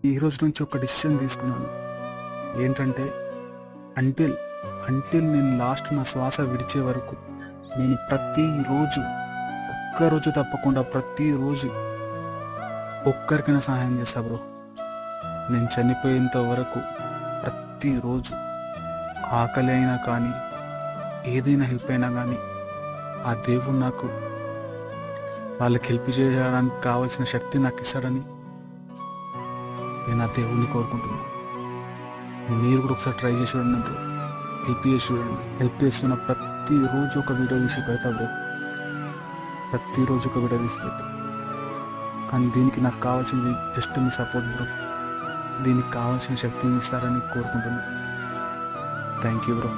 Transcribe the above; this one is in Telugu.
ఈ రోజు నుంచి ఒక డిసిషన్ తీసుకున్నాను. ఏంటంటే అంటిల్ అంటిల్ నేను లాస్ట్ నా శ్వాస విడిచే వరకు నేను ప్రతిరోజు ఒక్కరోజు తప్పకుండా ప్రతిరోజు ఒక్కరికైనా సహాయం చేస్తా బ్రో. నేను చనిపోయేంత వరకు ప్రతిరోజు ఆకలి అయినా కానీ ఏదైనా హెల్ప్ అయినా కానీ ఆ దేవుడు నాకు వాళ్ళకి హెల్ప్ చేయడానికి కావాల్సిన శక్తి నాకు ఇస్తాడని నేను ఆ దేవుడిని కోరుకుంటున్నాను. మీరు కూడా ఒకసారి ట్రై చేసి చూడండి బ్రో. హెల్ప్ చేసి చూడండి. హెల్ప్ చేస్తున్న ప్రతిరోజు ఒక వీడియో తీసి పెడతా బ్రో. ప్రతిరోజు ఒక వీడియో తీసి పెడతా. కానీ దీనికి నాకు కావాల్సింది జస్ట్ మీ సపోర్ట్ బ్రో. దీనికి కావాల్సిన శక్తిని ఇస్తారని కోరుకుంటున్నాను. Thank you bro.